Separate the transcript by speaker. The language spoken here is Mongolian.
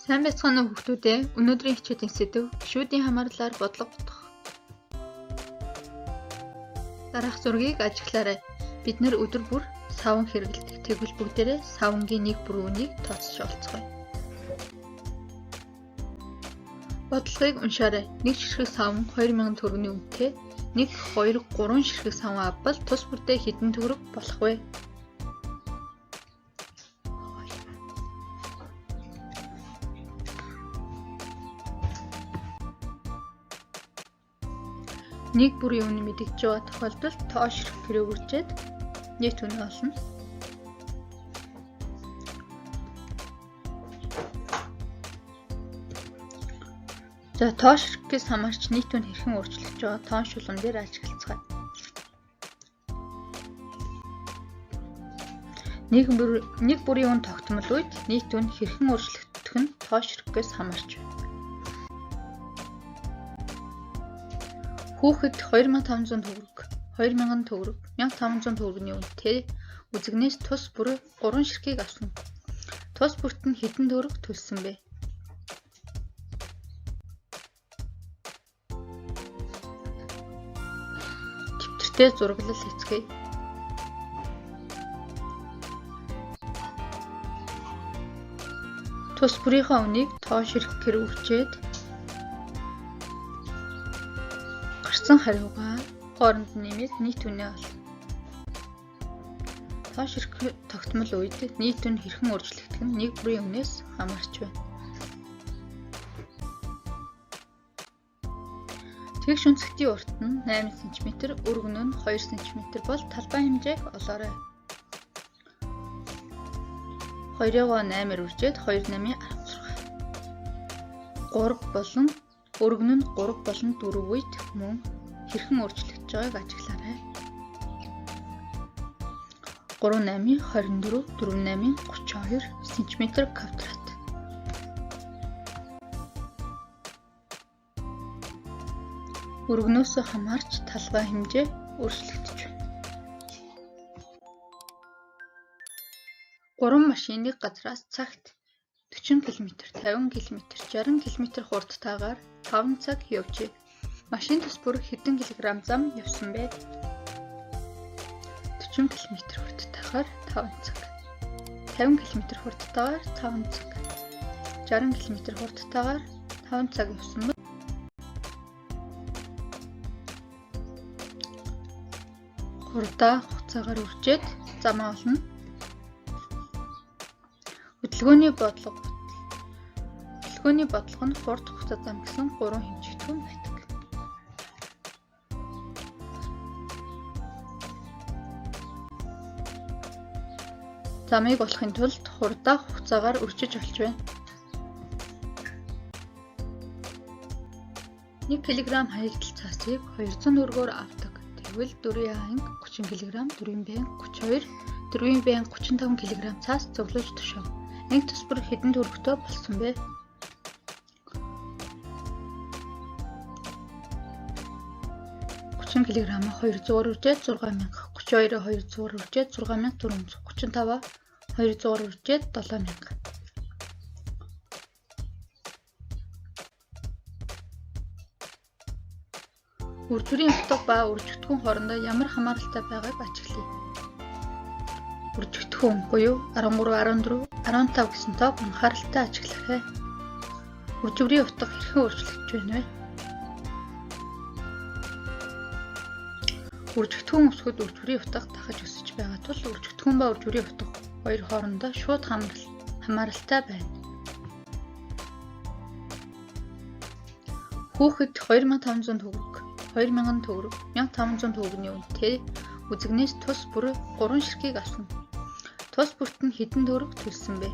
Speaker 1: Сайн байцгаана уу хүүхдүүд ээ. Өнөөдрийн хичээлийн сэдэв гишүүдийн хамаарлаар бодлого бодох. Дараах зургийг ажиглаарай. Бид нэр өдөр бүр савн хэрэглэдэг. Тэгвэл бүгдээрээ савнгийн нэг бүр үнийг тооцож олцгоё. Бодлогыг уншаарай. Нэг ширхэг савн 2000 төгрөгийн үнэтэй 1, 2, 3 ширхэг савн авбал тус бүрдээ хэдэн төгрөг болох вэ? Нэг бүрийн үнэ мэдэгдэж байгаа тохиолдолд тоо ширхэг хэрэг үржээд нийт үнэ олно. За тоо ширхгээс хамаарч нийт үнэ хэрхэн өөрчлөгдөж байгаа тоон шулуун дээр ажиглацгаая. Нэг бүрийн үнэ тогтмол үед нийт үнэ хэрхэн өөрчлөгдөх нь тоо ширхгээс хамаарч байна. Хүүхэд 2500 төгрөг, 2000 төгрөг, 1500 төгрөгийн үнэтэй үзэгнээс тус бүр 3 ширхгийг авсан. Тус бүрт нь хэдэн төгрөг төлсөн бэ? Тэмдэгтээ зураглал хийцгээе. Тус бүрийнхаа үнийг тоо ширхгээр үржээд гарсан хариугаа хооронд нэмээд нийт үнэ олно. Тоо ширхэг тогтмол үед нийт үнэ хэрхэн өөрчлөгдөх нь нэг бүрийн үнээс хамаарч байна. Тэгш үнцгтийн урт нь 8 см, өргөн нь 2 см бол талбай хэмжээг олоорой. 2-ыг 8-аар үржээд 2 8-ийн 16. 3 болон өргөн нь 3 болон 4 үед мөн хэрхэн өөрчлөгдөж байгааг ажиглаарай. 3 8-ийн 24, 4 8-ийн 32 см квадрат. Өргөнөөс хамаарч талбай хэмжээ өөрчлөгдөж байна. 3 машин нэг газраас цагт 40 км, 50 км, 60 км хурдтайгаар 5 цаг явжээ. Машин тус бүр хэдэн килограмм зам явсан бэ? 40 км хурдтайгаар 5 цаг. 50 км хурдтайгаар 5 цаг. 60 км хурдтайгаар 5 цаг явсан ба хурдаа хугацаагаар үржээд замаа олно. Хөдөлгөөний бодлого. Хөдөлгөөний бодлого нь хурд хугацаа зам гэсэн 3 хэмжигдэхүүн байдаг. Замыг болохын тулд хурдаа хугацаагаар үржиж олж байна. 1 кг хаягдал цаасыг 200 төгрөгөөр авдаг. Тэгвэл 4-ийн анги 30 кг, 4-ийн байнга 32, 4-ийн байнга 35 кг цаас цуглуулж тушаав. Анги тус бүр хэдэн төгрөгтэй болсон бэ? кг 200-аар үржээд 6000, 32-ыг 200-аар үржээд 6400, 35-аа 200-аар үржээд 7000. Үржвэрийн утга ба үржигдэхүүн хоорондоо ямар хамааралтай байгааг ажиглая. Үржигдэхүүн буюу 13, 14, 15 гэсэн тоог анхааралтай ажиглаарай. Үржвэрийн утга хэрхэн өөрчлөгдөж байна вэ? Үржигдэхүүн өсгөд үржвэрийн утга дахиж өсөж байгаа тул үржигдэхүүн ба үржвэрийн утга хоёр хоорондоо шууд хамааралтай байна. Хүүхэд 2500 төгрөг, 2000 төгрөг, 1500 төгрөгийн үнэтэй үзэгнээс тус бүр 3 ширхгийг авсан. Тус бүрт нь хэдэн төгрөг төлсөн бэ?